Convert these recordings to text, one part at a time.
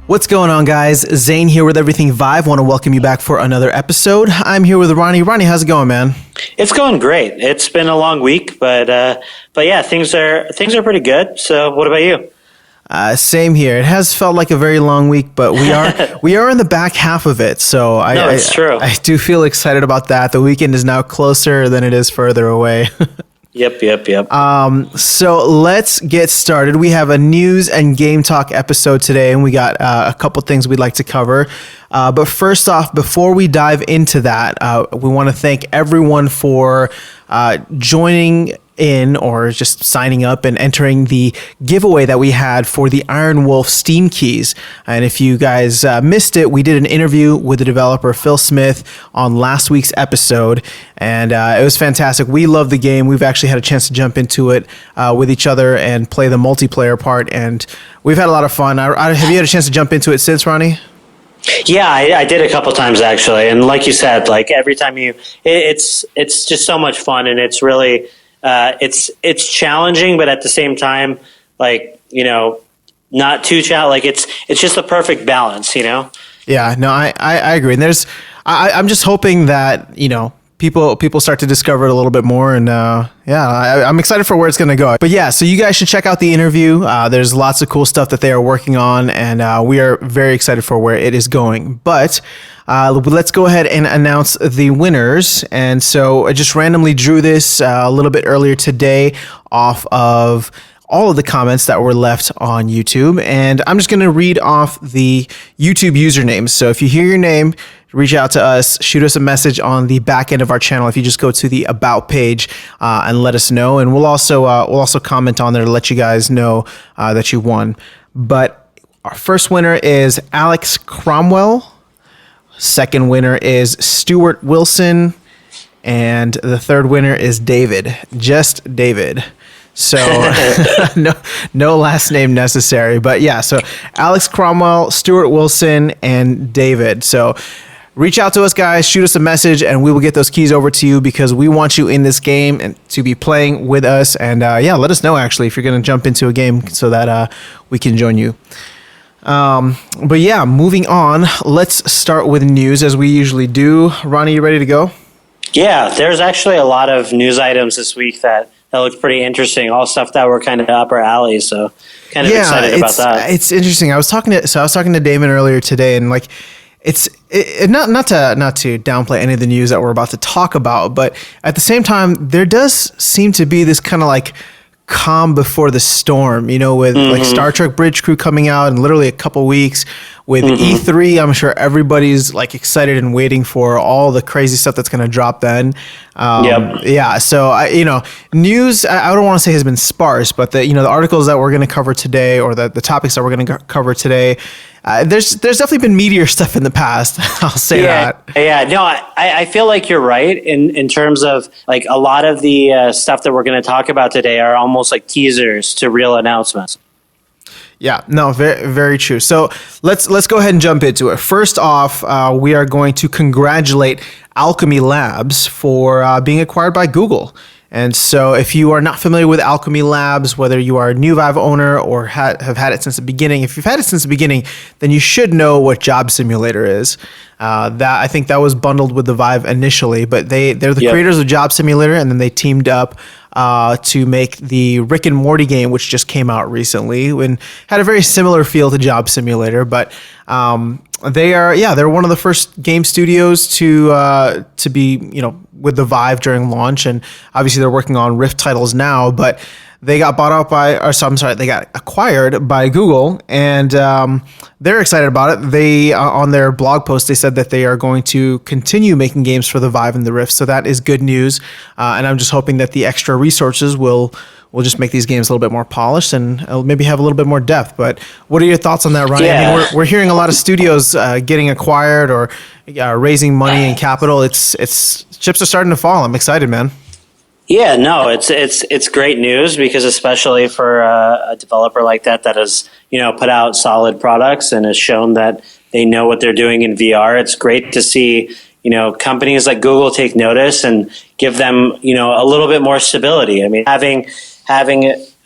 What's going on, guys? Zain here with Everything Vive. Want to welcome you back for another episode. I'm here with Ronnie. Ronnie, how's it going, man? It's going great. It's been a long week, but yeah, things are pretty good. So, what about you? Same here. It has felt like a very long week, but we are in the back half of it. So it's true. I do feel excited about that. The weekend is now closer than it is further away. Yep. So let's get started. We have a news and game talk episode today, and we got a couple things we'd like to cover. But first off, before we dive into that, we want to thank everyone for joining in or just signing up and entering the giveaway that we had for the Ironwolf Steam keys. And if you guys missed it, we did an interview with the developer Phil Smith on last week's episode, and it was fantastic. We love the game. We've actually had a chance to jump into it with each other and play the multiplayer part, and we've had a lot of fun. Have you had a chance to jump into it since, Ronnie? Yeah, I did a couple times actually, and like you said, like every time it's just so much fun, and it's really it's challenging, but at the same time, like, you know, not too challenging. Like it's just the perfect balance, you know? Yeah, no, I agree. And I'm just hoping that, you know, people start to discover it a little bit more. And I'm excited for where it's going to go. But yeah, so you guys should check out the interview. There's lots of cool stuff that they are working on, and we are very excited for where it is going. But let's go ahead and announce the winners. And so I just randomly drew this a little bit earlier today off of all of the comments that were left on YouTube. And I'm just going to read off the YouTube usernames. So if you hear your name, reach out to us, shoot us a message on the back end of our channel. If you just go to the About page and let us know. And we'll also comment on there to let you guys know that you won. But our first winner is Alex Cromwell. Second winner is Stuart Wilson. And the third winner is David, just David. So no last name necessary. But yeah, so Alex Cromwell, Stuart Wilson, and David. So reach out to us, guys, shoot us a message, and we will get those keys over to you because we want you in this game and to be playing with us. And let us know, actually, if you're going to jump into a game so that we can join you. But yeah, moving on, let's start with news as we usually do. Ronnie, you ready to go? Yeah, there's actually a lot of news items this week that looked pretty interesting. All stuff that were kind of up our alley, so kind of excited about that. It's interesting. I was talking to Damon earlier today, and like it's not to downplay any of the news that we're about to talk about, but at the same time, there does seem to be this kind of like calm before the storm, you know, with like Star Trek Bridge Crew coming out in literally a couple weeks. With E3, I'm sure everybody's like excited and waiting for all the crazy stuff that's going to drop then. Yeah, so news, I don't want to say has been sparse, but the articles that we're going to cover today, or the topics that we're going to cover today, there's definitely been meteor stuff in the past. I'll say that. Yeah, no, I feel like you're right in terms of like a lot of the stuff that we're going to talk about today are almost like teasers to real announcements. Yeah, no, very, very true. So let's go ahead and jump into it. First off, we are going to congratulate Owlchemy Labs for being acquired by Google. And so if you are not familiar with Owlchemy Labs, whether you are a new Vive owner or have had it since the beginning, if you've had it since the beginning, then you should know what Job Simulator is. I think that was bundled with the Vive initially, but they're the creators of Job Simulator, and then they teamed up to make the Rick and Morty game, which just came out recently and had a very similar feel to Job Simulator. But they're one of the first game studios to be, with the Vive during launch, and obviously they're working on Rift titles now, but they got they got acquired by Google, and they're excited about it. They on their blog post, they said that they are going to continue making games for the Vive and the Rift, so that is good news. And I'm just hoping that the extra resources will just make these games a little bit more polished and maybe have a little bit more depth. But what are your thoughts on that, Ronnie? Yeah. I mean, we're hearing a lot of studios getting acquired or raising money and capital. It's chips are starting to fall. I'm excited, man. Yeah, no, it's great news because especially for a developer like that has put out solid products and has shown that they know what they're doing in VR. It's great to see companies like Google take notice and give them a little bit more stability. I mean, having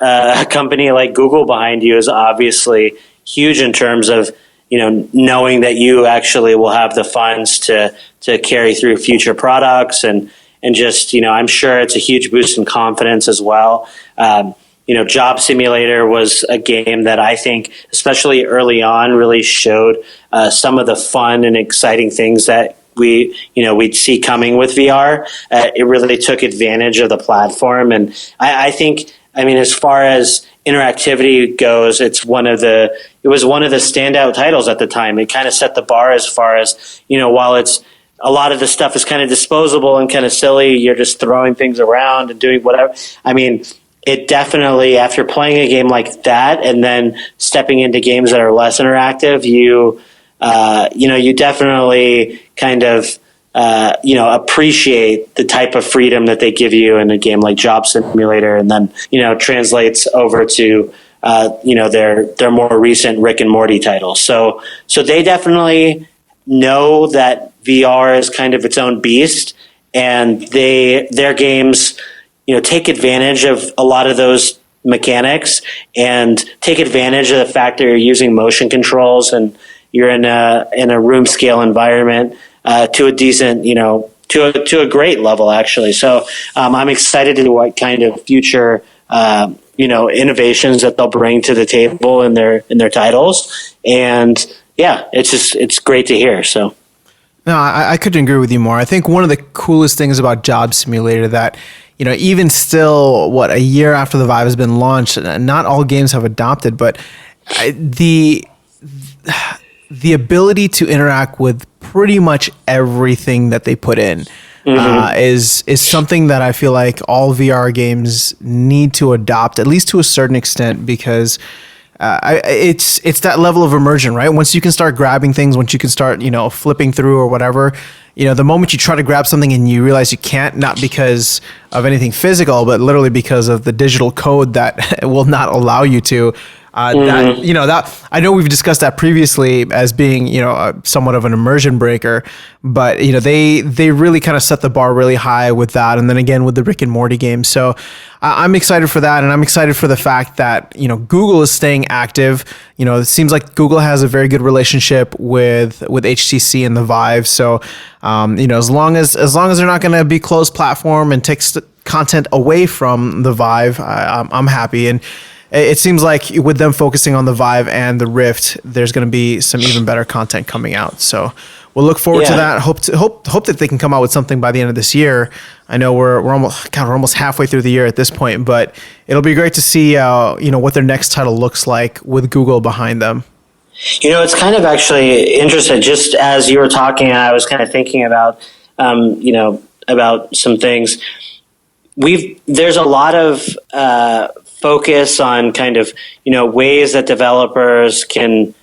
a company like Google behind you is obviously huge in terms of knowing that you actually will have the funds to carry through future products and just, I'm sure it's a huge boost in confidence as well. Job Simulator was a game that I think, especially early on, really showed some of the fun and exciting things that we'd see coming with VR. It really took advantage of the platform. And I think, as far as interactivity goes, it was one of the standout titles at the time. It kind of set the bar as far as, while it's a lot of the stuff is kind of disposable and kind of silly, you're just throwing things around and doing whatever. It definitely, after playing a game like that and then stepping into games that are less interactive, you definitely kind of, appreciate the type of freedom that they give you in a game like Job Simulator, and then, translates over to, their more recent Rick and Morty titles. So they definitely know that VR is kind of its own beast, and their games, take advantage of a lot of those mechanics and take advantage of the fact that you're using motion controls and you're in a room scale environment to a decent, to a great level, actually. So I'm excited to see what kind of future innovations that they'll bring to the table in their titles. And yeah, it's great to hear. So. No, I couldn't agree with you more. I think one of the coolest things about Job Simulator that, even still, a year after the Vive has been launched, not all games have adopted, but the ability to interact with pretty much everything that they put in is something that I feel like all VR games need to adopt, at least to a certain extent, because it's that level of immersion, right? Once you can start grabbing things, once you can start, flipping through or whatever, the moment you try to grab something and you realize you can't, not because of anything physical, but literally because of the digital code that will not allow you to. That I know we've discussed that previously as being, somewhat of an immersion breaker, but they really kind of set the bar really high with that, and then again with the Rick and Morty game. So I'm excited for that, and I'm excited for the fact that Google is staying active. It seems like Google has a very good relationship with HTC and the Vive. So as long as they're not going to be closed platform and take content away from the Vive, I'm happy. And it seems like with them focusing on the Vive and the Rift, there's going to be some even better content coming out. So we'll look forward to that. Hope that they can come out with something by the end of this year. I know we're almost halfway through the year at this point, but it'll be great to see what their next title looks like with Google behind them. It's kind of actually interesting. Just as you were talking, I was kind of thinking about about some things. There's a lot of focus on kind of, ways that developers can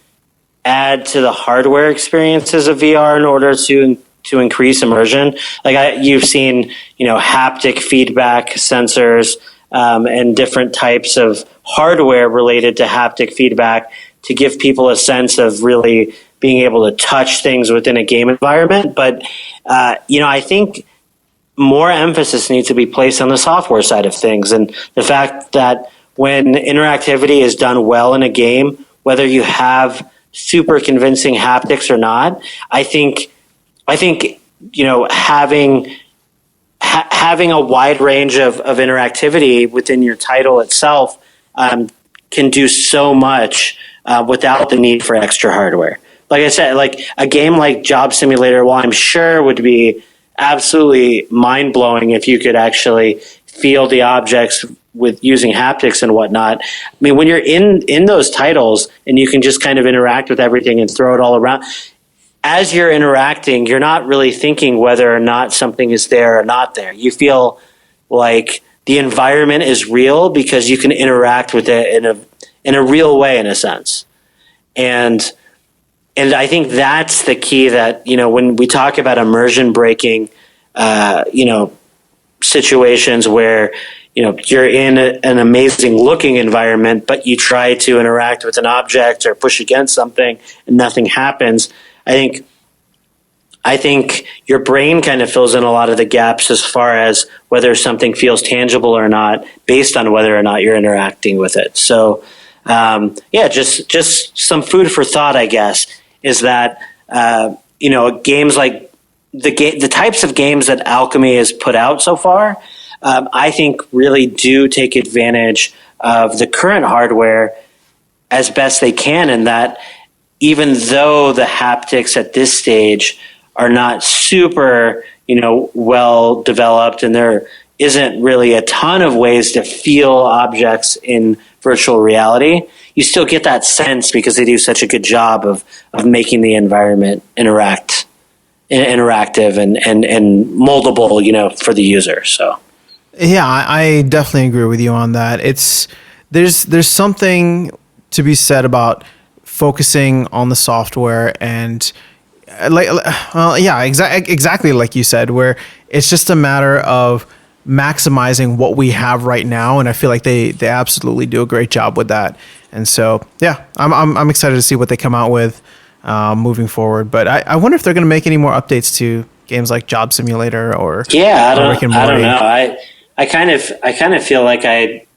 add to the hardware experiences of VR in order to increase immersion. Like you've seen, haptic feedback sensors and different types of hardware related to haptic feedback to give people a sense of really being able to touch things within a game environment. But, I think more emphasis needs to be placed on the software side of things, and the fact that when interactivity is done well in a game, whether you have super convincing haptics or not, I think having a wide range of interactivity within your title itself can do so much without the need for extra hardware. Like I said, like a game like Job Simulator, while I'm sure would be absolutely mind-blowing if you could actually feel the objects with using haptics and whatnot. When you're in those titles and you can just kind of interact with everything and throw it all around, as you're interacting, you're not really thinking whether or not something is there or not there. You feel like the environment is real because you can interact with it in a real way, in a sense. And I think that's the key that, when we talk about immersion breaking, situations where, you're in an amazing looking environment, but you try to interact with an object or push against something and nothing happens. I think your brain kind of fills in a lot of the gaps as far as whether something feels tangible or not based on whether or not you're interacting with it. So, just some food for thought, I guess. is that games like the types of games that Owlchemy has put out so far, I think really do take advantage of the current hardware as best they can, in that even though the haptics at this stage are not super, well developed, and there isn't really a ton of ways to feel objects in virtual reality, you still get that sense because they do such a good job of making the environment interactive and moldable, for the user. So, yeah, I definitely agree with you on that. There's something to be said about focusing on the software and exactly like you said, where it's just a matter of maximizing what we have right now, and I feel like they absolutely do a great job with that. And so, yeah, I'm excited to see what they come out with moving forward. But I wonder if they're going to make any more updates to games like Job Simulator or Rick and Morty. I don't know. I kind of feel like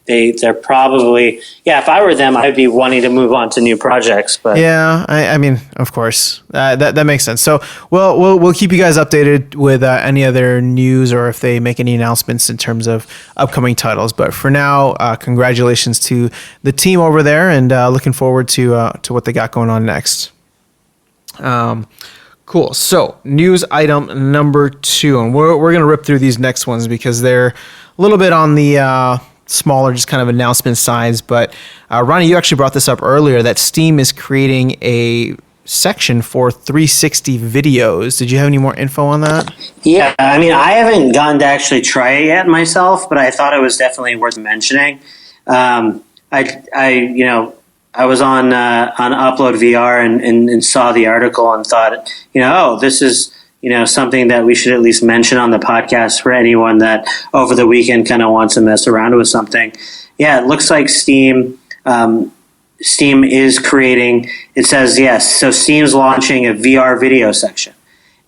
they're probably, if I were them, I'd be wanting to move on to new projects. But yeah, I mean, of course, that makes sense. So we'll keep you guys updated with any other news or if they make any announcements in terms of upcoming titles. But for now, congratulations to the team over there, and looking forward to what they got going on next. Cool. So news item number 2, and we're gonna rip through these next ones because they're a little bit on the smaller, just kind of announcement size. But Ronnie, you actually brought this up earlier, that Steam is creating a section for 360 videos. Did you have any more info on that? Yeah, I mean, I haven't gotten to actually try it yet myself, but I thought it was definitely worth mentioning. I was on Upload VR and saw the article and thought, this is something that we should at least mention on the podcast for anyone that over the weekend kind of wants to mess around with something. Yeah, it looks like Steam is creating, it says, yes, so Steam's launching a VR video section.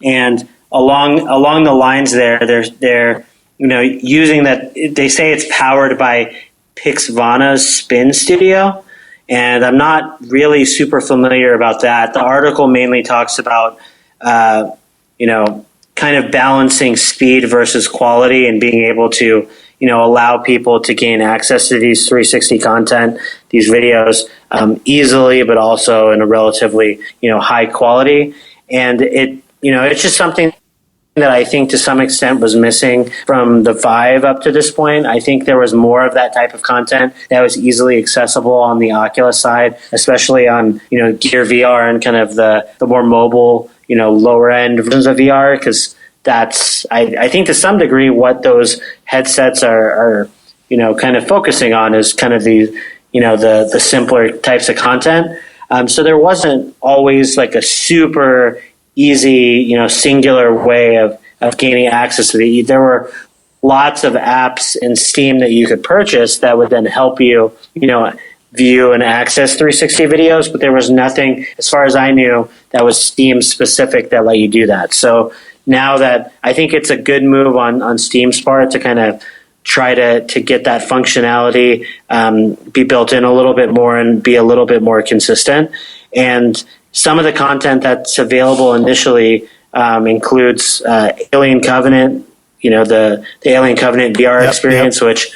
And along the lines they're using that, they say it's powered by Pixvana's Spin Studio. And I'm not really super familiar about that. The article mainly talks about kind of balancing speed versus quality and being able to, allow people to gain access to these 360 content, these videos easily, but also in a relatively, high quality. And it's just something that I think to some extent was missing from the Vive up to this point. I think there was more of that type of content that was easily accessible on the Oculus side, especially on, Gear VR and kind of the more mobile, lower end versions of VR, because that's, I think to some degree what those headsets are kind of focusing on is kind of the simpler types of content. So there wasn't always like a super easy, singular way of gaining access to the. There were lots of apps in Steam that you could purchase that would then help you, view and access 360 videos, but there was nothing, as far as I knew, that was Steam specific that let you do that. So now that I think it's a good move on Steam's part to kind of try to get that functionality be built in a little bit more and be a little bit more consistent. And some of the content that's available initially includes Alien Covenant, the Alien Covenant VR experience, which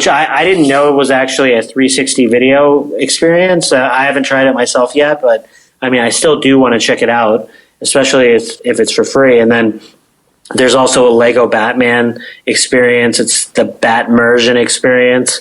I didn't know it was actually a 360 video experience. I haven't tried it myself yet, but I mean, I still do want to check it out, especially if it's for free. And then there's also a Lego Batman experience. It's the Batmersion experience.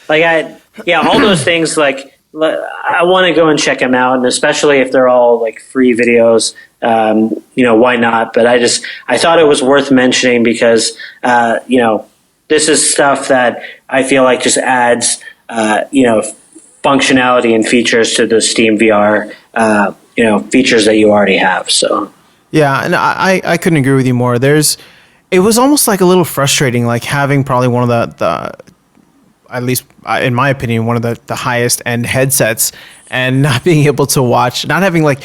All those things, like, I want to go and check them out, and especially if they're all like free videos, why not? But I thought it was worth mentioning because, this is stuff that I feel like just adds, functionality and features to the Steam VR, features that you already have. So. Yeah, and I couldn't agree with you more. It was almost like a little frustrating, like having probably one of the at least in my opinion, one of the highest end headsets and not being able to watch, not having like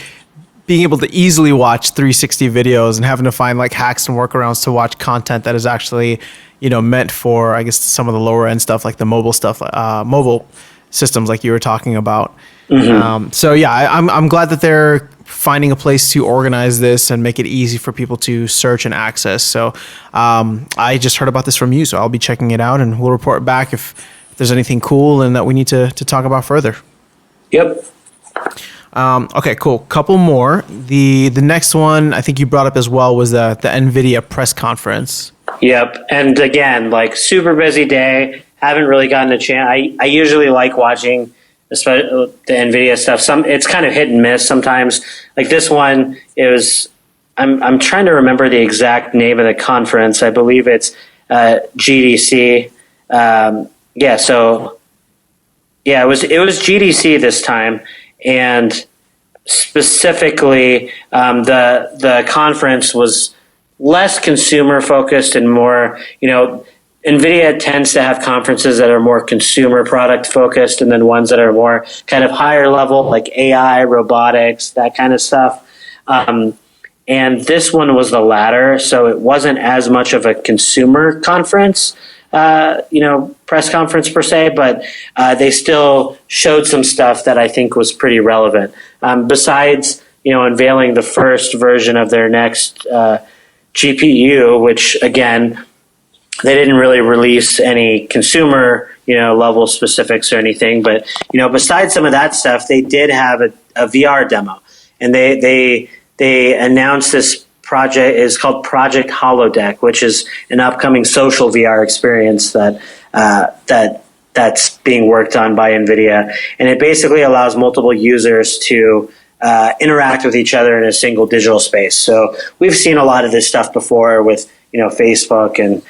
being able to easily watch 360 videos and having to find like hacks and workarounds to watch content that is actually, meant for, I guess, some of the lower end stuff, like the mobile stuff, mobile systems like you were talking about. So yeah, I'm glad that they're finding a place to organize this and make it easy for people to search and access. So I just heard about this from you, so I'll be checking it out, and we'll report back if there's anything cool and that we need to talk about further. Yep. Okay, cool. Couple more. The next one I think you brought up as well was the NVIDIA press conference. Yep. And again, like super busy day. Haven't really gotten a chance. I usually like watching the NVIDIA stuff. It's kind of hit and miss sometimes. Like this one, it was. I'm trying to remember the exact name of the conference. I believe it's GDC. It was GDC this time, and specifically the conference was less consumer focused and more, NVIDIA tends to have conferences that are more consumer product focused, and then ones that are more kind of higher level, like AI, robotics, that kind of stuff. And this one was the latter, so it wasn't as much of a consumer conference, press conference per se, but they still showed some stuff that I think was pretty relevant. Besides, unveiling the first version of their next GPU, which again, they didn't really release any consumer, level specifics or anything. But, besides some of that stuff, they did have a VR demo, and they announced this project is called Project Holodeck, which is an upcoming social VR experience that's being worked on by NVIDIA. And it basically allows multiple users to interact with each other in a single digital space. So we've seen a lot of this stuff before with, Facebook and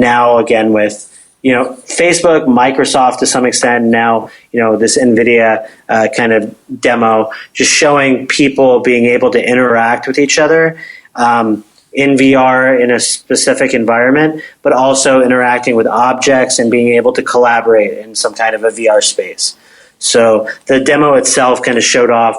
now again with, Facebook, Microsoft to some extent, now, this NVIDIA kind of demo, just showing people being able to interact with each other in VR in a specific environment, but also interacting with objects and being able to collaborate in some kind of a VR space. So the demo itself kind of showed off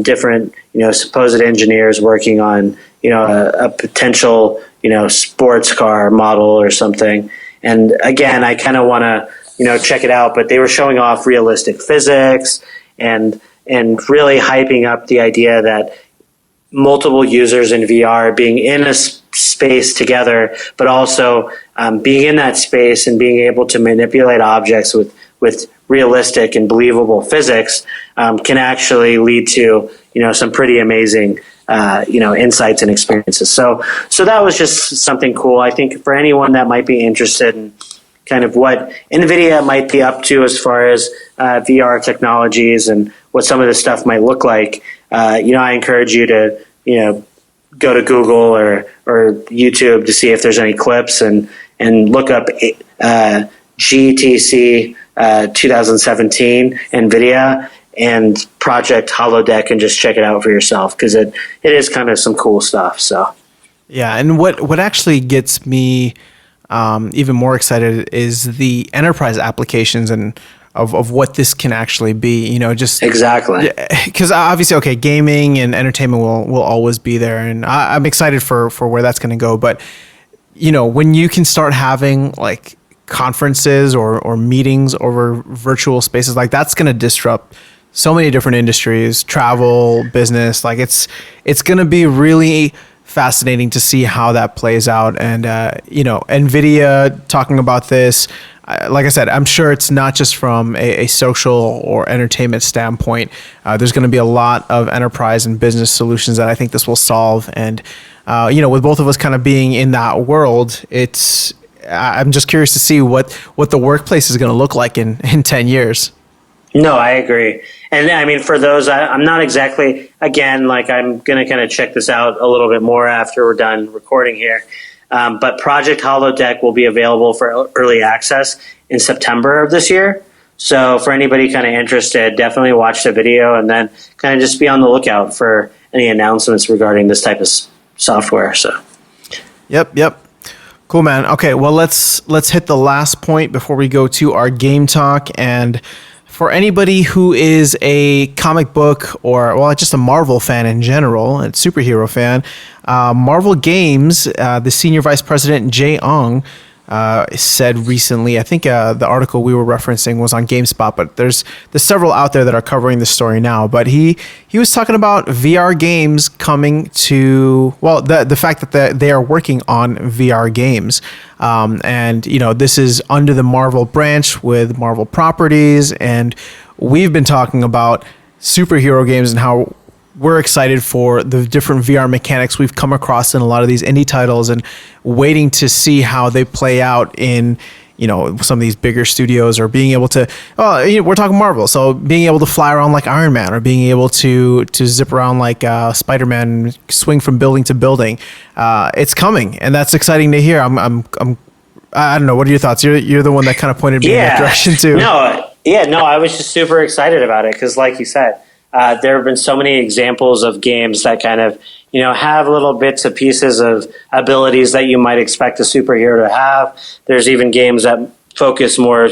different, supposed engineers working on, a potential, sports car model or something. And again, I kind of want to, check it out, but they were showing off realistic physics and really hyping up the idea that multiple users in VR being in a space together, but also being in that space and being able to manipulate objects with realistic and believable physics can actually lead to, some pretty amazing insights and experiences. So that was just something cool. I think for anyone that might be interested in kind of what NVIDIA might be up to as far as VR technologies and what some of this stuff might look like, I encourage you to, go to Google or YouTube to see if there's any clips and look up GTC 2017 NVIDIA and Project Holodeck and just check it out for yourself, because it is kind of some cool stuff. So yeah, and what actually gets me even more excited is the enterprise applications and of what this can actually be, just exactly, because obviously, okay, gaming and entertainment will always be there, and I'm excited for where that's going to go. But when you can start having like conferences or meetings over virtual spaces, like that's going to disrupt so many different industries, travel, business. Like it's going to be really fascinating to see how that plays out. And NVIDIA talking about this, like I said, I'm sure it's not just from a social or entertainment standpoint. There's going to be a lot of enterprise and business solutions that I think this will solve. And with both of us kind of being in that world, I'm just curious to see what the workplace is going to look like in 10 years. No, I agree. And I mean, for those, I'm not exactly, again, like I'm going to kind of check this out a little bit more after we're done recording here. But Project Holodeck will be available for early access in September of this year. So for anybody kind of interested, definitely watch the video and then kind of just be on the lookout for any announcements regarding this type of software. So, Yep. Cool, man. Okay, well, let's hit the last point before we go to our game talk. And for anybody who is a comic book or just a Marvel fan in general, a superhero fan, Marvel Games, the senior vice president Jay Ong said recently. I think the article we were referencing was on GameSpot, but there's several out there that are covering the story now. But he was talking about VR games coming to, well, the fact that they are working on VR games. And, this is under the Marvel branch with Marvel properties. And we've been talking about superhero games and how we're excited for the different VR mechanics we've come across in a lot of these indie titles and waiting to see how they play out in, some of these bigger studios, or being able to, we're talking Marvel. So being able to fly around like Iron Man, or being able to zip around like Spider-Man, swing from building to building. It's coming, and that's exciting to hear. I don't know. What are your thoughts? You're the one that kind of pointed me in that direction too. I was just super excited about it because, like you said, there have been so many examples of games that kind of, have little bits and pieces of abilities that you might expect a superhero to have. There's even games that focus more,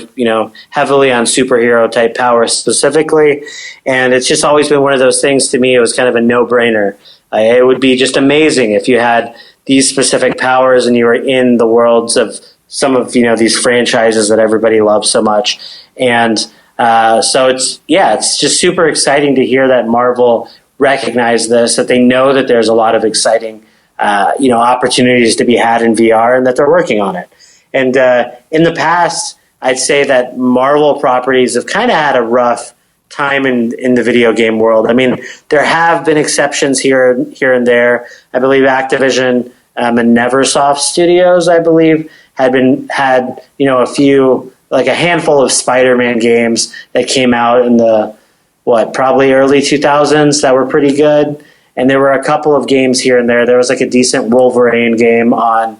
heavily on superhero type power specifically. And it's just always been one of those things to me. It was kind of a no-brainer. It would be just amazing if you had these specific powers and you were in the worlds of some of, these franchises that everybody loves so much. And so it's just super exciting to hear that Marvel recognize this, that they know that there's a lot of exciting, opportunities to be had in VR, and that they're working on it. And in the past, I'd say that Marvel properties have kind of had a rough time in the video game world. I mean, there have been exceptions here and there. I believe Activision and Neversoft Studios, I believe, had a few, like a handful of Spider-Man games that came out in the probably early 2000s that were pretty good. And there were a couple of games here and there. There was like a decent Wolverine game on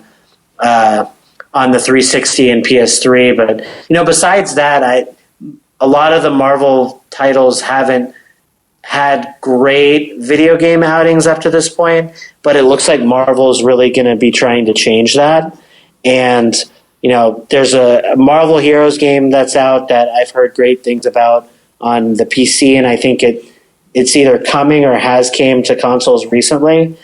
the 360 and PS3. But, besides that, a lot of the Marvel titles haven't had great video game outings up to this point, but it looks like Marvel is really going to be trying to change that. And, there's a Marvel Heroes game that's out that I've heard great things about on the PC, and I think it's either coming or has came to consoles recently.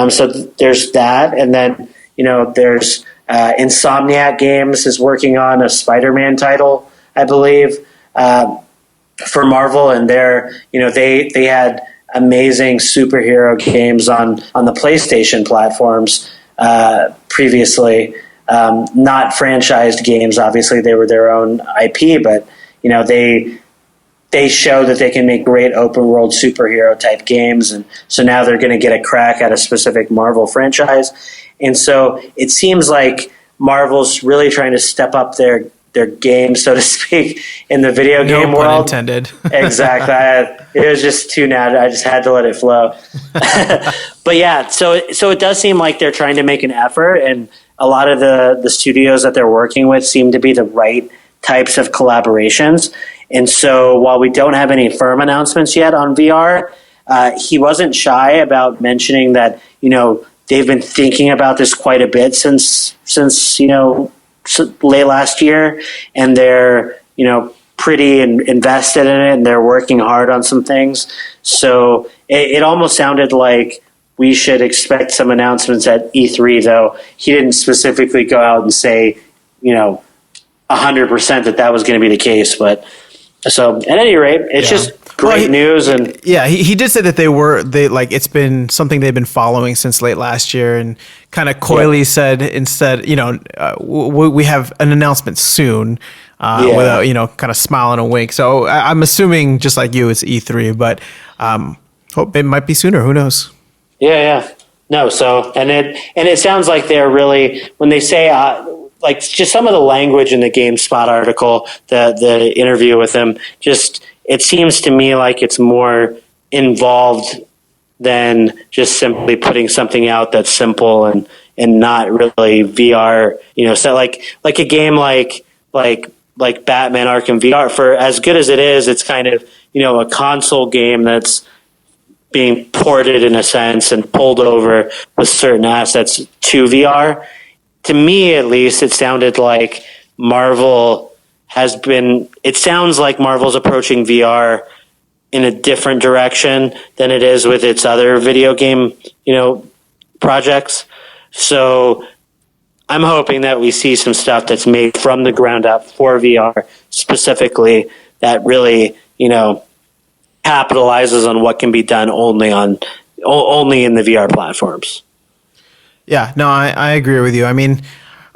So there's that. And then, there's Insomniac Games is working on a Spider-Man title, I believe, for Marvel. And they had amazing superhero games on the PlayStation platforms previously. Not franchised games, obviously they were their own IP, but they show that they can make great open world superhero type games, and so now they're going to get a crack at a specific Marvel franchise. And so it seems like Marvel's really trying to step up their game, so to speak, in the video game world. No pun intended. Exactly. It was just too natural. I just had to let it flow. But yeah, so it does seem like they're trying to make an effort, and a lot of the studios that they're working with seem to be the right types of collaborations. And so while we don't have any firm announcements yet on VR, he wasn't shy about mentioning that, they've been thinking about this quite a bit since late last year, and they're, pretty invested in it, and they're working hard on some things. So it almost sounded like we should expect some announcements at E3, though he didn't specifically go out and say, 100% that was going to be the case. But so at any rate, it's just great news. And he did say that it's been something they've been following since late last year, and kind of coyly said instead, we have an announcement soon, with a, kind of smile and a wink. So I'm assuming, just like you, it's E3, but hope it might be sooner. Who knows? Yeah. No. So, and it sounds like they're really, when they say, like just some of the language in the GameSpot article, the interview with him, just, it seems to me like it's more involved than just simply putting something out that's simple and not really VR, so like a game like Batman Arkham VR, for as good as it is, it's kind of, a console game that's being ported in a sense and pulled over with certain assets to VR. To me, at least, it sounded like it sounds like Marvel's approaching VR in a different direction than it is with its other video game, projects. So I'm hoping that we see some stuff that's made from the ground up for VR specifically that really, capitalizes on what can be done only in the VR platforms. Yeah, no, I agree with you. I mean,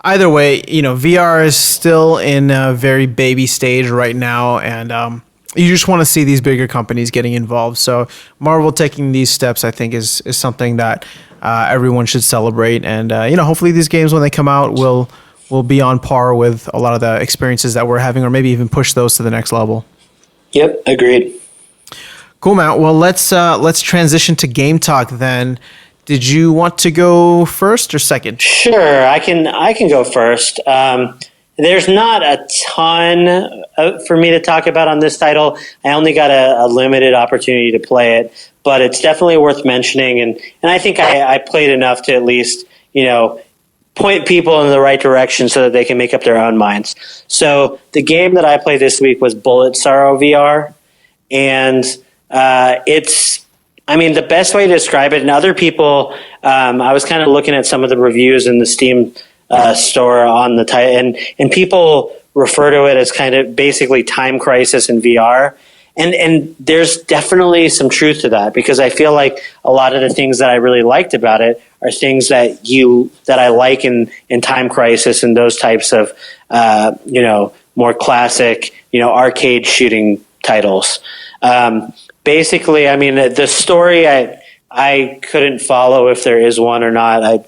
either way, VR is still in a very baby stage right now, and you just want to see these bigger companies getting involved. So Marvel taking these steps, I think, is something that everyone should celebrate. And hopefully these games, when they come out, will be on par with a lot of the experiences that we're having, or maybe even push those to the next level. Yep, agreed. Cool, Matt. Well, let's transition to game talk then. Did you want to go first or second? Sure, I can go first. There's not a ton for me to talk about on this title. I only got a limited opportunity to play it, but it's definitely worth mentioning. And I think I played enough to at least, point people in the right direction so that they can make up their own minds. So the game that I played this week was Bullet Sorrow VR. And the best way to describe it, and other people, I was kind of looking at some of the reviews in the Steam store on the title, and people refer to it as kind of basically Time Crisis in VR. And there's definitely some truth to that, because I feel like a lot of the things that I really liked about it are things that I like in Time Crisis and those types of, more classic, arcade shooting titles. Basically, the story I couldn't follow if there is one or not.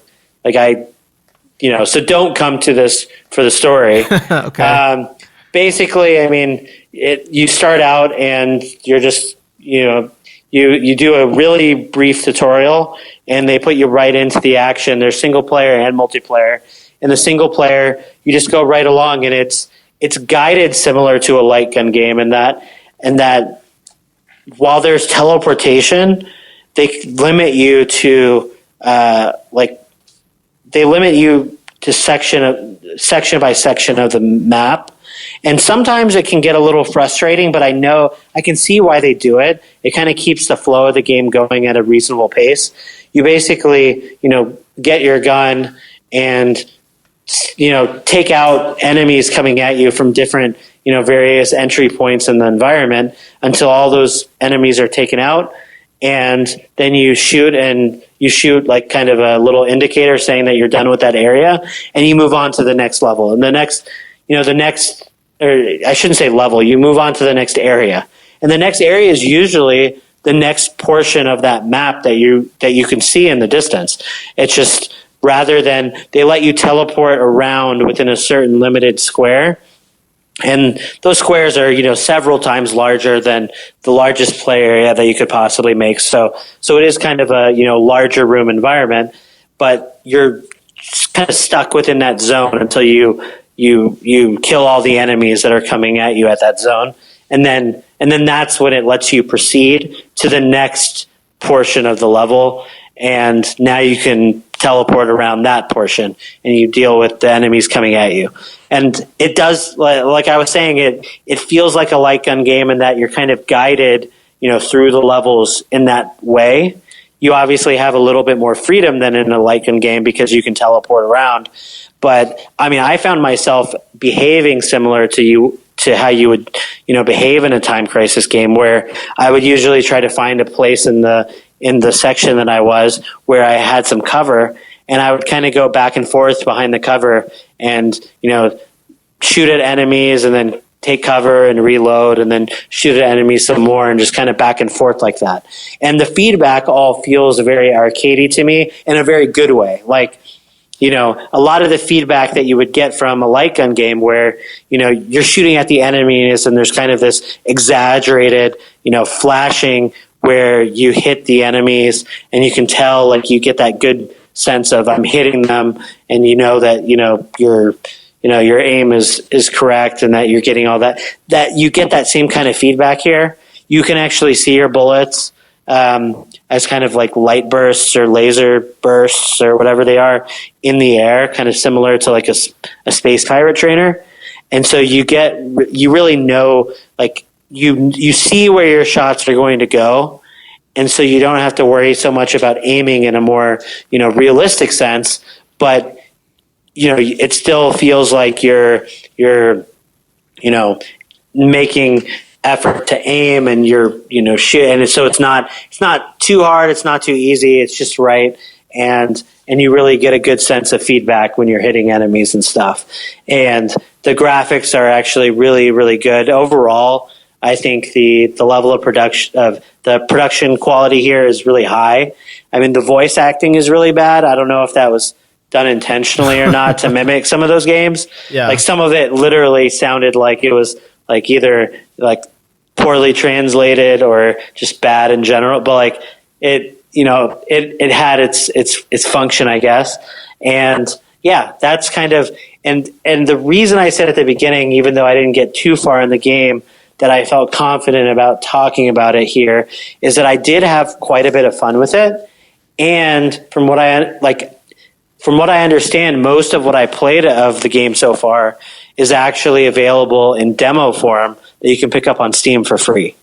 So don't come to this for the story. Okay. Basically, you start out and you're just, you do a really brief tutorial and they put you right into the action. There's single player and multiplayer. In the single player, you just go right along, and it's guided similar to a light gun game in that while there's teleportation, they limit you to section by section of the map. And sometimes it can get a little frustrating, but I can see why they do it. It kind of keeps the flow of the game going at a reasonable pace. You basically, get your gun and, take out enemies coming at you from different, various entry points in the environment until all those enemies are taken out. And then you shoot like kind of a little indicator saying that you're done with that area, and you move on to the next level. And I shouldn't say level, you move on to the next area. And the next area is usually the next portion of that map that you can see in the distance. It's just, rather than, they let you teleport around within a certain limited square. And those squares are, several times larger than the largest play area that you could possibly make. So it is kind of a, larger room environment, but you're kind of stuck within that zone until you kill all the enemies that are coming at you at that zone. And then that's when it lets you proceed to the next portion of the level. And now you can teleport around that portion and you deal with the enemies coming at you. And it does, like I was saying, it feels like a light gun game in that you're kind of guided, through the levels in that way. You obviously have a little bit more freedom than in a light gun game because you can teleport around. But I found myself behaving similar to how you would, behave in a Time Crisis game, where I would usually try to find a place in the section that I was where I had some cover, and I would kind of go back and forth behind the cover and, shoot at enemies and then take cover and reload and then shoot at enemies some more and just kind of back and forth like that. And the feedback all feels very arcadey to me in a very good way. Like, a lot of the feedback that you would get from a light gun game where, you're shooting at the enemies and there's kind of this exaggerated, flashing where you hit the enemies and you can tell, like, you get that good sense of I'm hitting them, and that, your aim is correct and that you're getting all that you get that same kind of feedback here. You can actually see your bullets as kind of like light bursts or laser bursts or whatever they are in the air, kind of similar to like a space pirate trainer. And so you really know, like, you see where your shots are going to go. And so you don't have to worry so much about aiming in a more, realistic sense, but it still feels like you're making effort to aim, and you're shoot, and so it's not too hard, it's not too easy, it's just right, and you really get a good sense of feedback when you're hitting enemies and stuff. And the graphics are actually really, really good overall. I think the level of production quality here is really high. I mean, the voice acting is really bad. I don't know if that was done intentionally or not to mimic some of those games. Yeah. Like some of it literally sounded like it was like either like poorly translated or just bad in general. But like it had its function, I guess. And yeah, that's kind of and the reason I said at the beginning, even though I didn't get too far in the game, that I felt confident about talking about it here, is that I did have quite a bit of fun with it. And from what I understand, most of what I played of the game so far is actually available in demo form that you can pick up on Steam for free.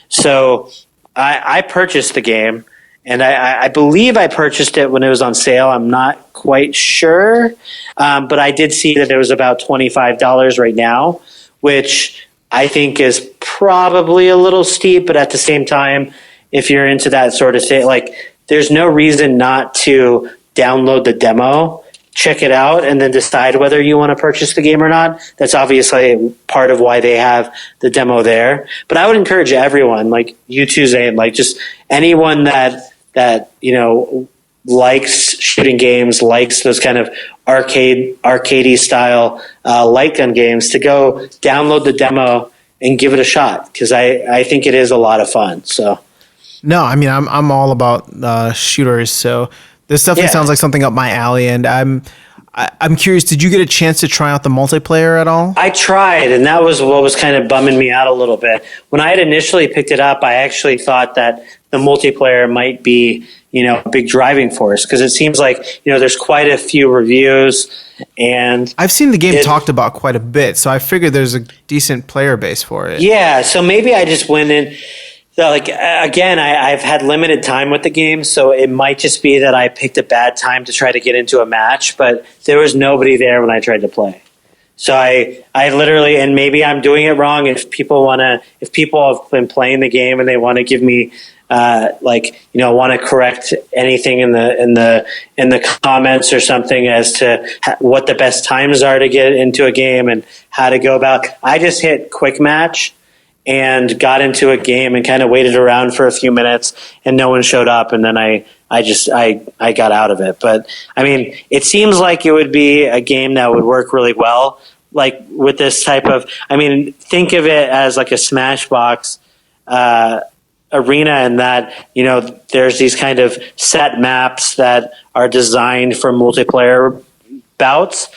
So I purchased the game, and I believe I purchased it when it was on sale. I'm not quite sure, but I did see that it was about $25 right now, which I think is probably a little steep, but at the same time, if you're into that sort of thing, like there's no reason not to download the demo, check it out, and then decide whether you want to purchase the game or not. That's obviously part of why they have the demo there. But I would encourage everyone, like you too, Zain, like just anyone that likes shooting games, likes those kind of arcadey style light gun games, to go download the demo and give it a shot, because I think it is a lot of fun. So no, I mean I'm all about shooters, so this definitely sounds like something up my alley. And I'm curious, did you get a chance to try out the multiplayer at all? I tried, and that was what was kind of bumming me out a little bit. When I had initially picked it up, I actually thought that the multiplayer might be, a big driving force, because it seems like, there's quite a few reviews, and I've seen the game talked about quite a bit, so I figured there's a decent player base for it. Yeah, so maybe I just went in. So again, I've had limited time with the game, so it might just be that I picked a bad time to try to get into a match, but there was nobody there when I tried to play. So I literally, and maybe I'm doing it wrong. If people have been playing the game and they want to give me, want to correct anything in the comments or something as to what the best times are to get into a game and how to go about. I just hit quick match and got into a game and kind of waited around for a few minutes, and no one showed up, and then I got out of it. But I mean, it seems like it would be a game that would work really well, like with this type of. I mean, think of it as like a Smashbox arena, in that there's these kind of set maps that are designed for multiplayer bouts,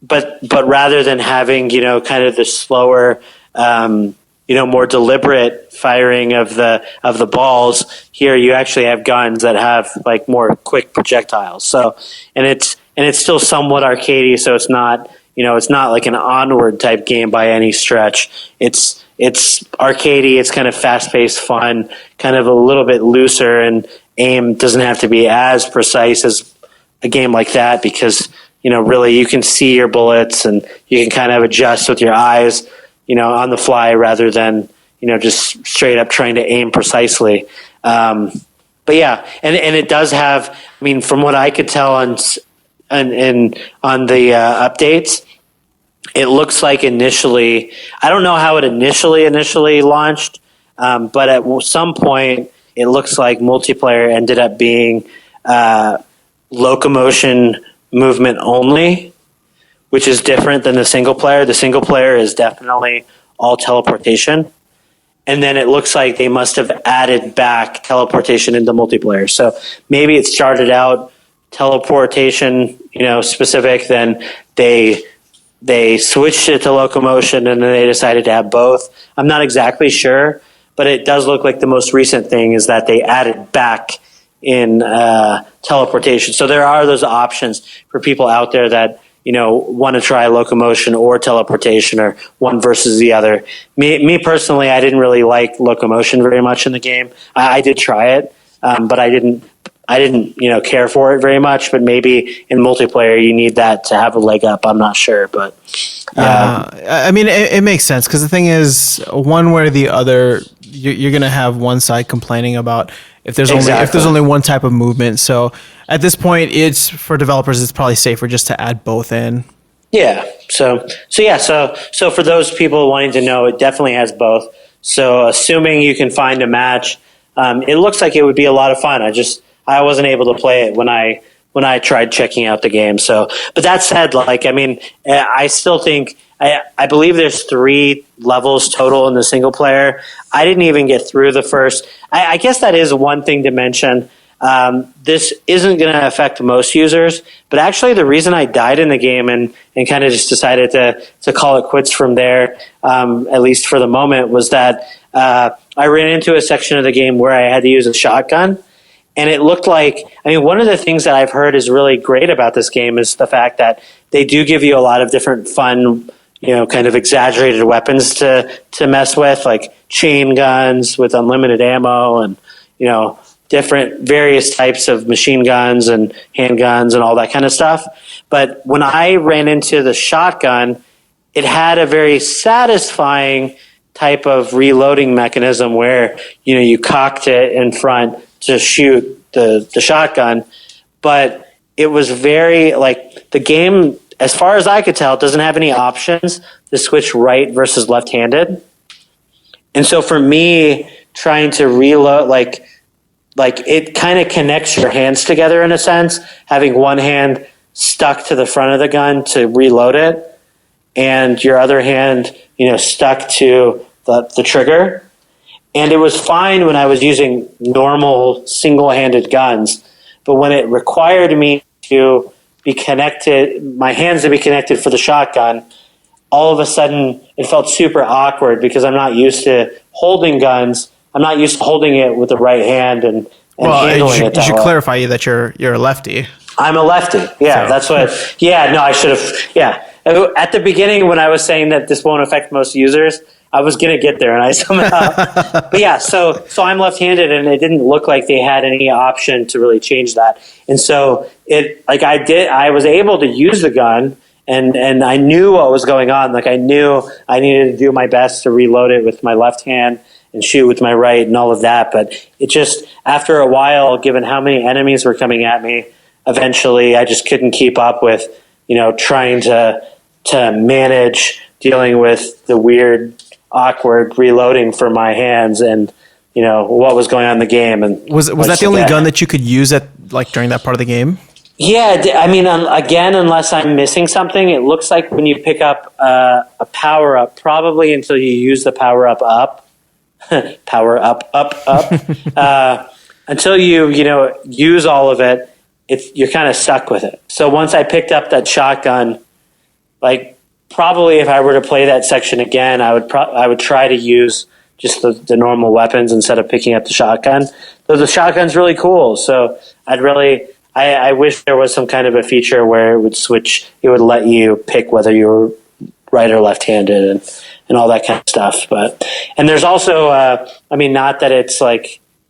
but rather than having kind of the slower, more deliberate firing of the balls, here you actually have guns that have like more quick projectiles. So and it's still somewhat arcadey, so it's not like an Onward type game by any stretch. It's arcadey, it's kind of fast-paced fun, kind of a little bit looser, and aim doesn't have to be as precise as a game like that, because really you can see your bullets and you can kind of adjust with your eyes, on the fly, rather than, just straight up trying to aim precisely. But yeah, and it does have, I mean, from what I could tell on the updates, it looks like initially, I don't know how it initially launched, but at some point it looks like multiplayer ended up being locomotion movement only, which is different than the single player. The single player is definitely all teleportation. And then it looks like they must have added back teleportation into multiplayer. So maybe it started out teleportation, specific, then they switched it to locomotion, and then they decided to have both. I'm not exactly sure, but it does look like the most recent thing is that they added back in teleportation. So there are those options for people out there that want to try locomotion or teleportation, or one versus the other. Me personally, I didn't really like locomotion very much in the game. I did try it, but I didn't I didn't, care for it very much, but maybe in multiplayer you need that to have a leg up. I'm not sure, but I mean, it makes sense because the thing is, one way or the other, you're going to have one side complaining about if there's only one type of movement. So at this point, it's for developers, it's probably safer just to add both in. Yeah. So for those people wanting to know, it definitely has both. So assuming you can find a match, it looks like it would be a lot of fun. I wasn't able to play it when I tried checking out the game. So, but that said, I still think, I believe there's 3 levels total in the single player. I didn't even get through the first. I guess that is one thing to mention. This isn't going to affect most users, but actually the reason I died in the game and kind of just decided to call it quits from there, at least for the moment, was that I ran into a section of the game where I had to use a shotgun. And it looked like, one of the things that I've heard is really great about this game is the fact that they do give you a lot of different fun, kind of exaggerated weapons to mess with, like chain guns with unlimited ammo and, different various types of machine guns and handguns and all that kind of stuff. But when I ran into the shotgun, it had a very satisfying type of reloading mechanism where, you cocked it in front to shoot the shotgun, but it was very the game, as far as I could tell, doesn't have any options to switch right versus left-handed. And so for me, trying to reload, it kind of connects your hands together in a sense, having one hand stuck to the front of the gun to reload it and your other hand, stuck to the trigger. And it was fine when I was using normal single-handed guns, but when it required me to be connected, my hands to be connected for the shotgun, all of a sudden it felt super awkward because I'm not used to holding guns. I'm not used to holding it with the right hand and handling it that way. You should clarify that you're a lefty. I'm a lefty. Yeah, so. That's what. Yeah, no, I should have. Yeah, at the beginning when I was saying that this won't affect most users, I was going to get there, and I somehow. But yeah, so I'm left-handed, and it didn't look like they had any option to really change that. And so I was able to use the gun, and I knew what was going on. I knew I needed to do my best to reload it with my left hand and shoot with my right and all of that. But it just, after a while, given how many enemies were coming at me, eventually I just couldn't keep up with, trying to manage dealing with the weird, awkward reloading for my hands and, what was going on in the game. And was that the only gun that you could use during that part of the game? Yeah, again, unless I'm missing something, it looks like when you pick up a power up, probably until you use the power up, power up, until you use all of it, you're kind of stuck with it. So once I picked up that shotgun, probably if I were to play that section again, I would try to use just the normal weapons instead of picking up the shotgun. Though the shotgun's really cool, so I wish there was some kind of a feature where it would let you pick whether you were right or left-handed and all that kind of stuff. And there's also, not that it's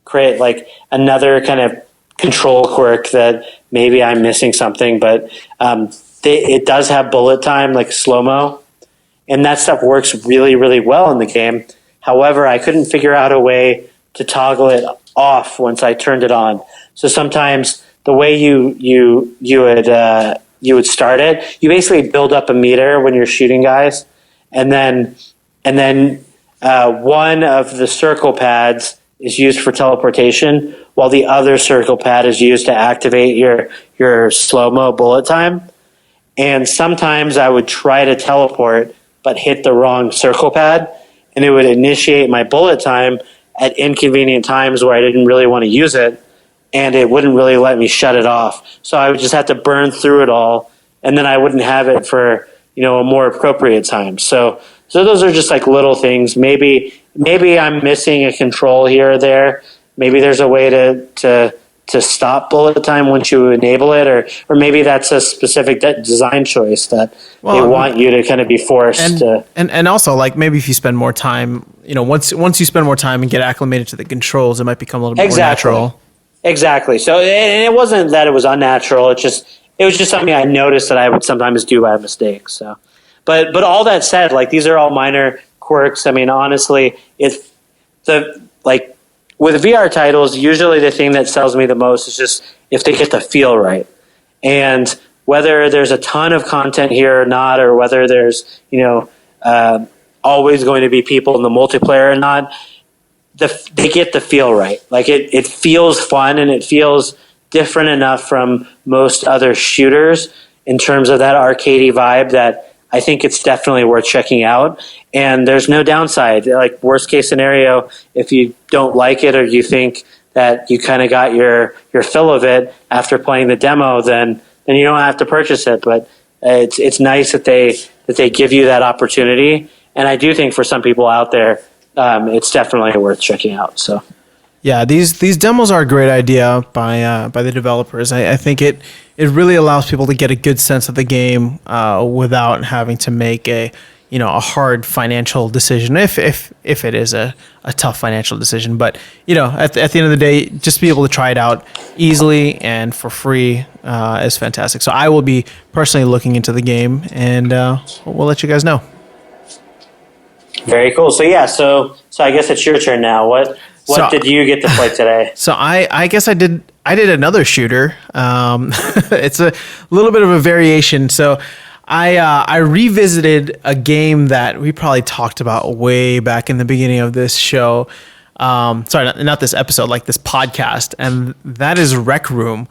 create another kind of control quirk that maybe I'm missing something, but it does have bullet time, like slow-mo, and that stuff works really, really well in the game. However, I couldn't figure out a way to toggle it off once I turned it on. So sometimes the way you would start it, you basically build up a meter when you're shooting guys, and then one of the circle pads is used for teleportation, while the other circle pad is used to activate your slow-mo bullet time. And sometimes I would try to teleport, but hit the wrong circle pad, and it would initiate my bullet time at inconvenient times where I didn't really want to use it, and it wouldn't really let me shut it off. So I would just have to burn through it all, and then I wouldn't have it for a more appropriate time. So those are just little things. Maybe I'm missing a control here or there. Maybe there's a way to stop bullet time once you enable it, or maybe that's a specific design choice that they want you to kind of be forced to. And also, maybe if you spend more time, once you spend more time and get acclimated to the controls, it might become a little bit more natural. Exactly. So, and it wasn't that it was unnatural. It was just something I noticed that I would sometimes do by mistake. So, but all that said, like these are all minor quirks. I mean, honestly, with VR titles, usually the thing that sells me the most is just if they get the feel right, and whether there's a ton of content here or not, or whether there's always going to be people in the multiplayer or not. They get the feel right. Like it feels fun and it feels different enough from most other shooters in terms of that arcadey vibe that I think it's definitely worth checking out. And there's no downside. Like worst case scenario, if you don't like it or you think that you kind of got your fill of it after playing the demo, then you don't have to purchase it. But it's nice that they give you that opportunity. And I do think for some people out there, it's definitely worth checking out. So, yeah, these demos are a great idea by the developers. I think it really allows people to get a good sense of the game without having to make a hard financial decision. If it is a tough financial decision, but at the end of the day, just be able to try it out easily and for free is fantastic. So I will be personally looking into the game, and we'll let you guys know. Very cool. So yeah, so I guess it's your turn now. What did you get to play today? So I guess I did another shooter. It's a little bit of a variation. So I revisited a game that we probably talked about way back in the beginning of this show. Sorry, not this episode, like this podcast, and that is Rec Room.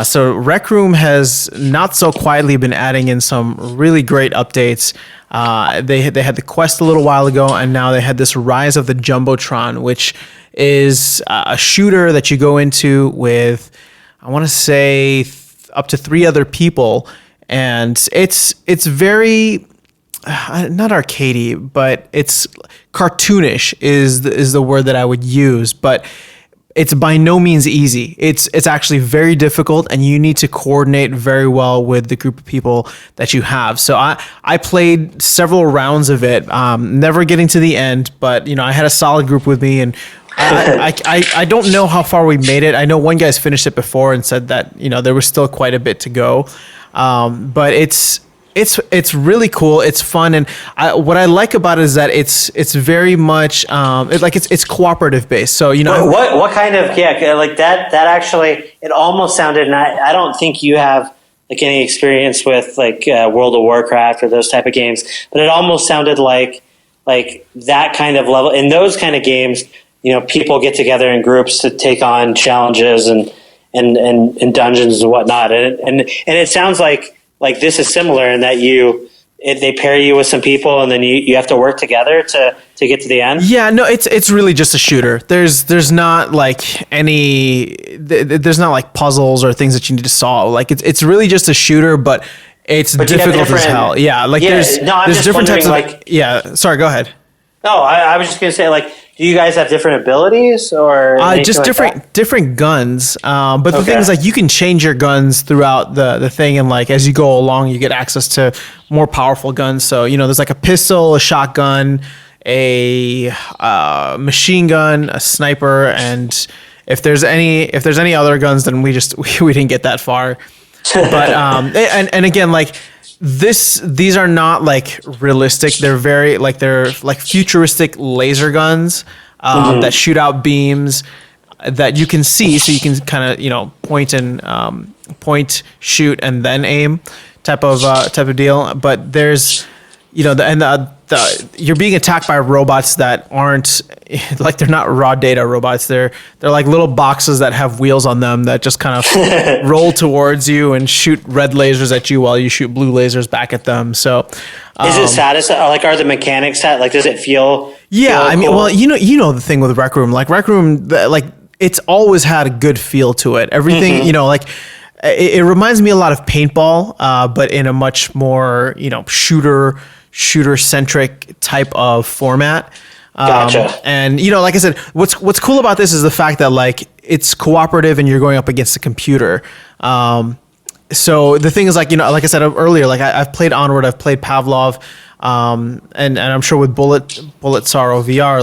So Rec Room has not so quietly been adding in some really great updates. They had the Quest a little while ago, and now they had this Rise of the Jumbotron, which is a shooter that you go into with, I want to say, up to 3 other people, and it's very not arcadey, but it's cartoonish is the word that I would use, but it's by no means easy. It's actually very difficult, and you need to coordinate very well with the group of people that you have. So I played several rounds of it, never getting to the end, but I had a solid group with me, and I don't know how far we made it. I know one guy's finished it before and said that there was still quite a bit to go, but it's really cool. It's fun, and what I like about it is that it's very much it's cooperative based. So what kind of like that actually it almost sounded. And I don't think you have like any experience with like World of Warcraft or those type of games, but it almost sounded like that kind of level in those kind of games. People get together in groups to take on challenges and dungeons and whatnot, and it sounds like this is similar in that they pair you with some people and then you have to work together to get to the end. Yeah, no, it's really just a shooter. There's not like there's not like puzzles or things that you need to solve. Like it's really just a shooter, but it's difficult as hell. Yeah, there's different types of sorry, go ahead. No, I was just gonna say do you guys have different abilities or just different guns? But the thing is, you can change your guns throughout the thing, and as you go along, you get access to more powerful guns. So there's like a pistol, a shotgun, a machine gun, a sniper, and if there's any other guns, then we didn't get that far. But and again, these are not realistic. They're very they're futuristic laser guns that shoot out beams that you can see, so you can kind of point, shoot, and then aim type of deal. But there's you're being attacked by robots that aren't they're not raw data robots. They're like little boxes that have wheels on them that just kind of roll towards you and shoot red lasers at you while you shoot blue lasers back at them. So is it satisfying? Are the mechanics does it feel? Yeah, feel I mean, cool? Well, the thing with Rec Room, Rec Room, it's always had a good feel to it. Everything, it reminds me a lot of paintball, but in a much more shooter-centric type of format. Gotcha. And like I said, what's cool about this is the fact that it's cooperative and you're going up against a computer. So the thing is like I said earlier, I've played Onward, I've played Pavlov, and I'm sure with Bullet Sorrow VR,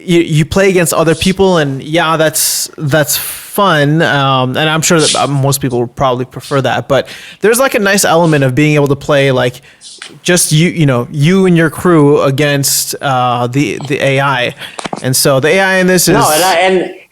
you play against other people, and yeah, that's fun, and I'm sure that most people would probably prefer that. But there's like a nice element of being able to play like just you and your crew against the AI, and so the AI in this is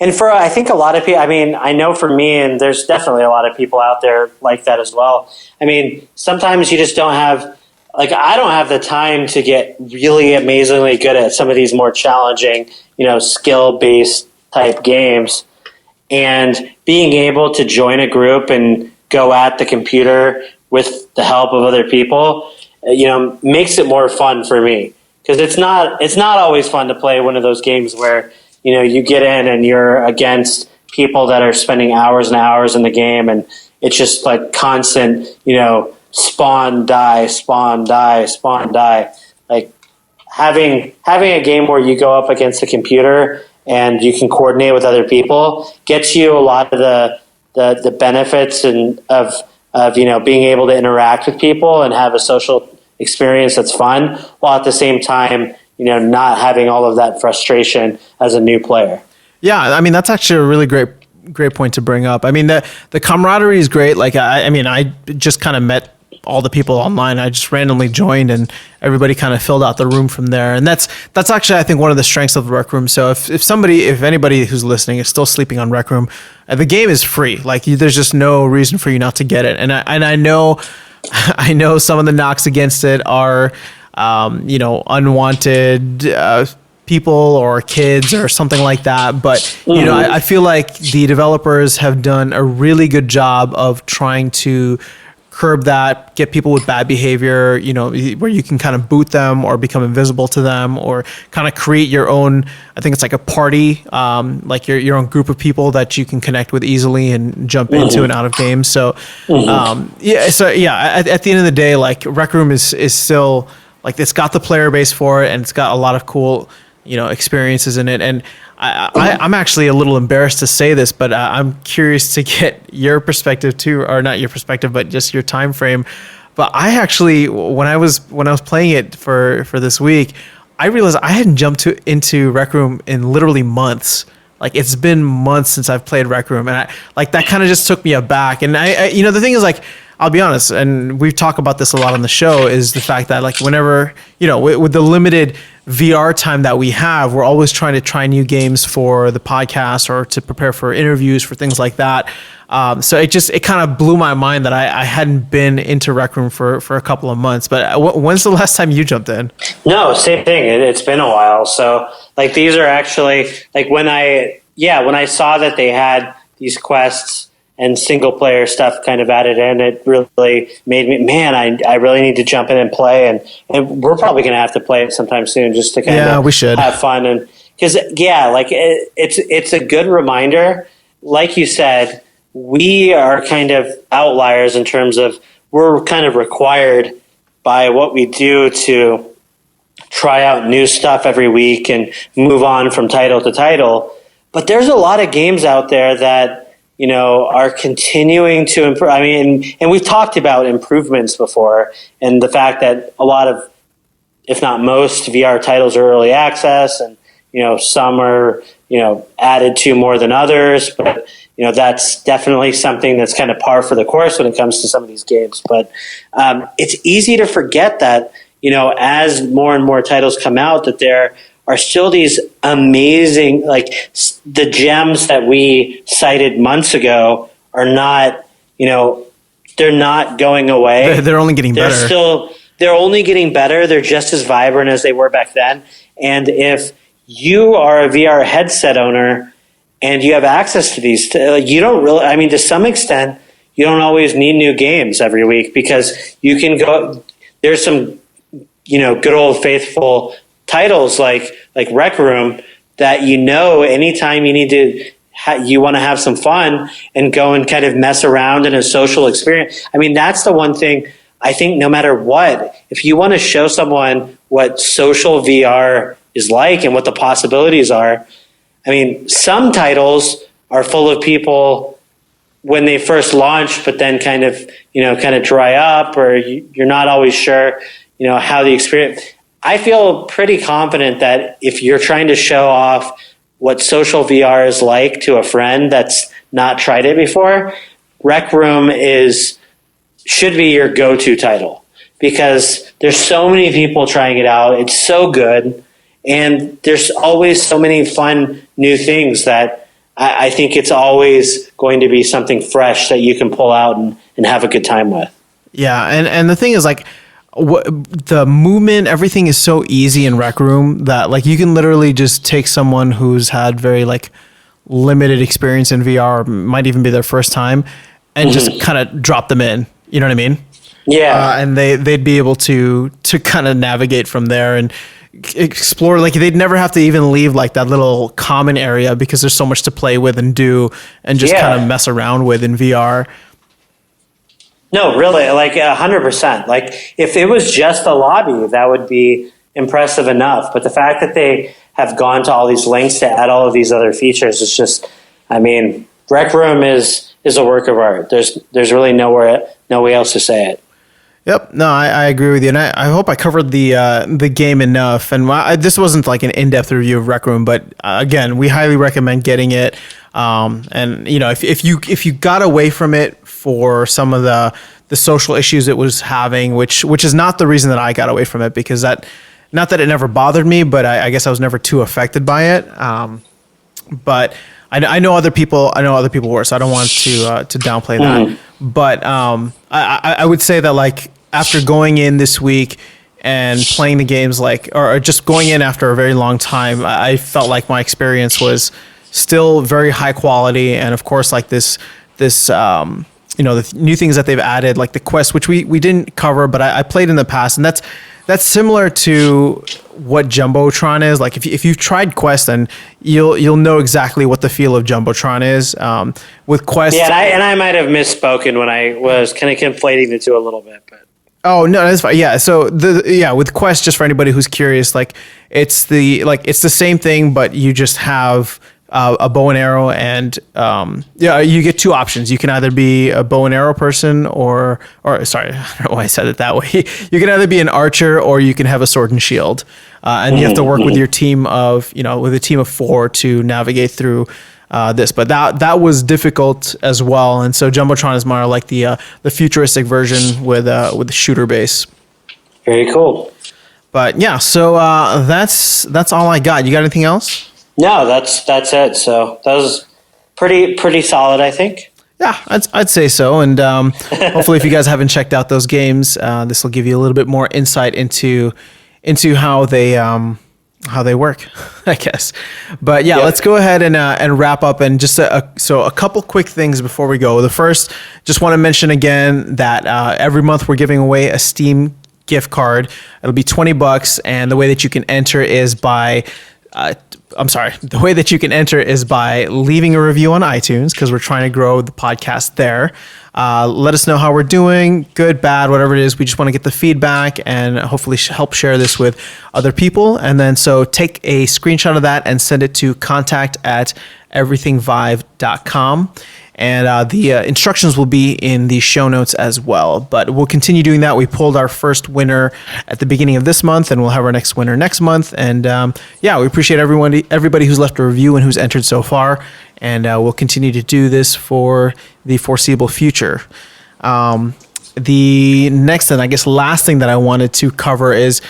and for I think a lot of people. I mean, I know for me, and there's definitely a lot of people out there like that as well. I mean, sometimes you just don't have. Like, I don't have the time to get really amazingly good at some of these more challenging, skill-based type games. And being able to join a group and go at the computer with the help of other people, makes it more fun for me. Because it's not always fun to play one of those games where, you get in and you're against people that are spending hours and hours in the game, and it's just like constant, spawn, die, spawn, die, spawn, die. Like having a game where you go up against the computer and you can coordinate with other people gets you a lot of the benefits and of being able to interact with people and have a social experience that's fun, while at the same time not having all of that frustration as a new player. Yeah, I mean that's actually a really great point to bring up. I mean the camaraderie is great. Like I just kind of met all the people online. I just randomly joined and everybody kind of filled out the room from there. And that's actually, I think, one of the strengths of the Rec Room. So if anybody who's listening is still sleeping on Rec Room, the game is free. Like there's just no reason for you not to get it. And I know some of the knocks against it are, unwanted, people or kids or something like that. But, I feel like the developers have done a really good job of trying to curb that, get people with bad behavior, where you can kind of boot them or become invisible to them, or kind of create your own, I think it's like a party, like your own group of people that you can connect with easily and jump into and out of games. So, at the end of the day, like Rec Room is still like, it's got the player base for it and it's got a lot of cool, experiences in it. And I'm actually a little embarrassed to say this, but I'm curious to get your perspective too, or not your perspective, but just your time frame. But I actually, when I was playing it for this week, I realized I hadn't jumped into Rec Room in literally months. Like it's been months since I've played Rec Room, and that kind of just took me aback. And I the thing is, like, I'll be honest, and we've talked about this a lot on the show, is the fact that like whenever, with the limited VR time that we have, we're always trying to try new games for the podcast or to prepare for interviews, for things like that. So it kind of blew my mind that I hadn't been into Rec Room for a couple of months. But when's the last time you jumped in? No, same thing. It's been a while. So like these are actually like when I saw that they had these quests and single player stuff kind of added in, it really made me, I really need to jump in and play. And we're probably going to have to play it sometime soon just to kind of we should have fun. And because, like it's a good reminder. Like you said, we are kind of outliers in terms of we're kind of required by what we do to try out new stuff every week and move on from title to title. But there's a lot of games out there that, are continuing to improve. I mean, and we've talked about improvements before, and the fact that a lot of, if not most, VR titles are early access, and, some are, added to more than others. But, that's definitely something that's kind of par for the course when it comes to some of these games. But it's easy to forget that, as more and more titles come out, that there are still these amazing, like the gems that we cited months ago are not, they're not going away. They're only getting better. They're only getting better. They're just as vibrant as they were back then. And if you are a VR headset owner and you have access to these, you don't really, I mean, to some extent, you don't always need new games every week, because you can go, there's some, good old faithful titles like Rec Room that anytime you need to you want to have some fun and go and kind of mess around in a social experience. I mean, that's the one thing I think, no matter what, if you want to show someone what social VR is like and what the possibilities are, I mean, some titles are full of people when they first launch, but then kind of dry up, or you're not always sure, how the experience. I feel pretty confident that if you're trying to show off what social VR is like to a friend that's not tried it before, Rec Room should be your go-to title, because there's so many people trying it out. It's so good, and there's always so many fun new things that I think it's always going to be something fresh that you can pull out and have a good time with. Yeah, and the thing is, like, the movement, everything is so easy in Rec Room that, like, you can literally just take someone who's had very, like, limited experience in VR, or might even be their first time, and just kind of drop them in. You know what I mean? Yeah. And they'd be able to kind of navigate from there and explore. Like, they'd never have to even leave, like, that little common area, because there's so much to play with and do and just kind of mess around with in VR. No, really, like 100%. Like, if it was just a lobby, that would be impressive enough. But the fact that they have gone to all these lengths to add all of these other features is just, I mean, Rec Room is a work of art. There's really no way else to say it. Yep. No, I agree with you. And I hope I covered the game enough. And this wasn't like an in-depth review of Rec Room, but again, we highly recommend getting it. And you know, if you got away from it for some of the social issues it was having, which is not the reason that I got away from it, because not that it never bothered me, but I guess I was never too affected by it. But I know other people were, so I don't want to downplay that. But I would say that, like, after going in this week and playing the games, like, or just going in after a very long time, I felt like my experience was still very high quality. And of course, like this you know, the new things that they've added, like the Quest, which we didn't cover, but I played in the past, and that's similar to what Jumbotron is. Like, if you've tried Quest, then you'll know exactly what the feel of Jumbotron is. With Quest, yeah, and I might have misspoken when I was kind of conflating the two a little bit, but. Oh no, that's fine. Yeah, so with Quest, just for anybody who's curious, like, it's the same thing, but you just have a bow and arrow, and you get two options. You can either be a bow and arrow person, or sorry, I don't know why I said it that way. You can either be an archer, or you can have a sword and shield, and you have to work with your team of, with a team of 4 to navigate through this. But that was difficult as well, and so Jumbotron is more like the futuristic version with the shooter base. Very cool. But yeah, so that's all I got. You got anything else? No, that's it. So that was pretty solid, I think. Yeah, I'd say so. And hopefully, if you guys haven't checked out those games, this will give you a little bit more insight into how they work, I guess. But yeah, let's go ahead and wrap up. And just so a couple quick things before we go. The first, just want to mention again that every month we're giving away a Steam gift card. It'll be $20, and the way that you can enter is by the way that you can enter is by leaving a review on iTunes, because we're trying to grow the podcast there. Let us know how we're doing, good, bad, whatever it is. We just want to get the feedback and hopefully help share this with other people. And then so take a screenshot of that and send it to contact@everythingvive.com. And the instructions will be in the show notes as well. But we'll continue doing that. We pulled our first winner at the beginning of this month, and we'll have our next winner next month. And we appreciate everybody who's left a review and who's entered so far. And we'll continue to do this for the foreseeable future. The next and I guess last thing that I wanted to cover is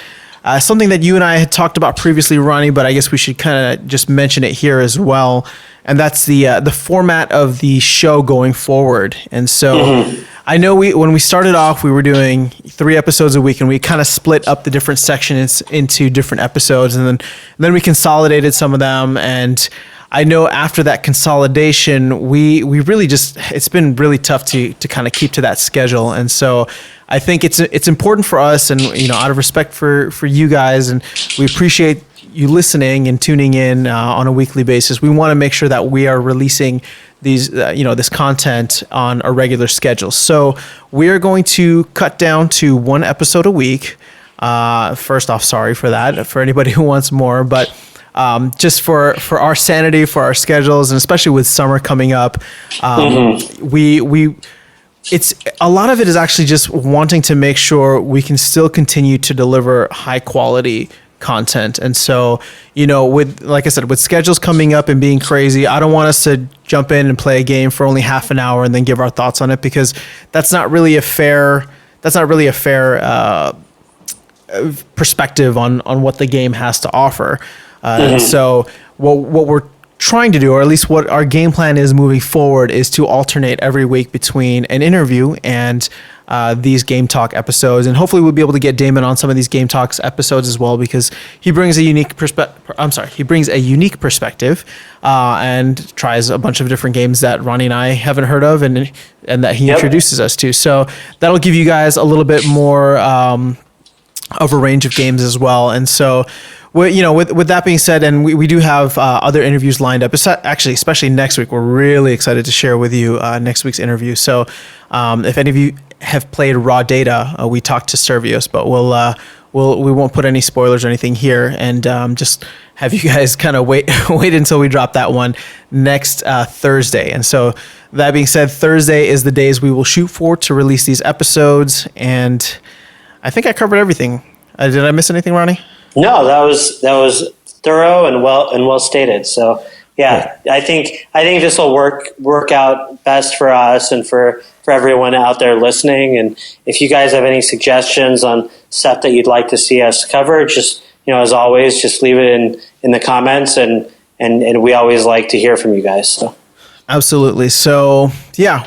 something that you and I had talked about previously, Ronnie, but I guess we should kind of just mention it here as well. And that's the format of the show going forward. And so I know when we started off, we were doing 3 episodes a week, and we kind of split up the different sections into different episodes, and then we consolidated some of them. And I know after that consolidation, we really it's been really tough to kind of keep to that schedule. And so I think it's important for us, and out of respect for you guys, and we appreciate you listening and tuning in on a weekly basis. We want to make sure that we are releasing these this content on a regular schedule. So we are going to cut down to 1 episode a week. First off, sorry for that, for anybody who wants more, but just for our sanity, for our schedules, and especially with summer coming up, it's a lot of it is actually just wanting to make sure we can still continue to deliver high quality content. And so, with, like I said, with schedules coming up and being crazy, I don't want us to jump in and play a game for only half an hour and then give our thoughts on it, because that's not really a fair perspective on what the game has to offer. And so what we're trying to do, or at least what our game plan is moving forward, is to alternate every week between an interview and these Game Talk episodes. And hopefully we'll be able to get Damon on some of these Game Talks episodes as well, because he brings a unique perspective and tries a bunch of different games that Ronnie and I haven't heard of, and that he introduces us to. So that'll give you guys a little bit more of a range of games as well. And so, with that being said, and we do have other interviews lined up. Actually, especially next week, we're really excited to share with you next week's interview. So if any of you have played Raw Data, we talked to Servios, but we won't put any spoilers or anything here, and just have you guys kind of wait until we drop that one next Thursday. And so that being said, Thursday is the days we will shoot for to release these episodes, and I think I covered everything. Did I miss anything, Ronnie? No, that was thorough and well stated. So I think this will work out best for us and for everyone out there listening. And if you guys have any suggestions on stuff that you'd like to see us cover, just as always, just leave it in the comments, and we always like to hear from you guys. So. Absolutely. So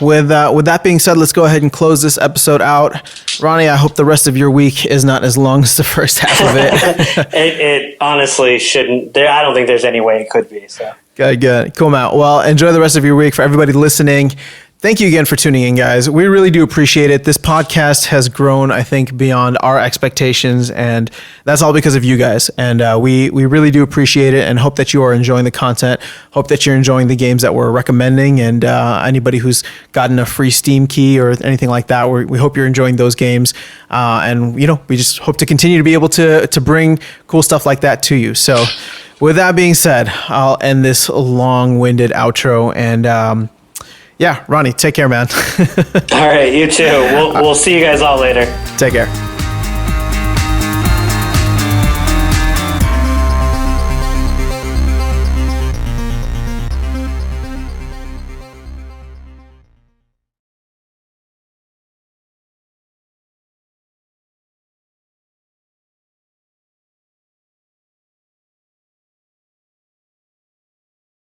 with that being said, let's go ahead and close this episode out. Ronnie, I hope the rest of your week is not as long as the first half of it. It honestly shouldn't. I don't think there's any way it could be. So good. Cool, Matt. Well, enjoy the rest of your week. For everybody listening, thank you again for tuning in, guys. We really do appreciate it. This podcast has grown, I think, beyond our expectations, and that's all because of you guys. And we really do appreciate it, and hope that you are enjoying the content. Hope that you're enjoying the games that we're recommending, and anybody who's gotten a free Steam key or anything like that, we hope you're enjoying those games. And we just hope to continue to be able to bring cool stuff like that to you. So with that being said, I'll end this long-winded outro, and Ronnie, take care, man. All right, you too. We'll see you guys all later. Take care.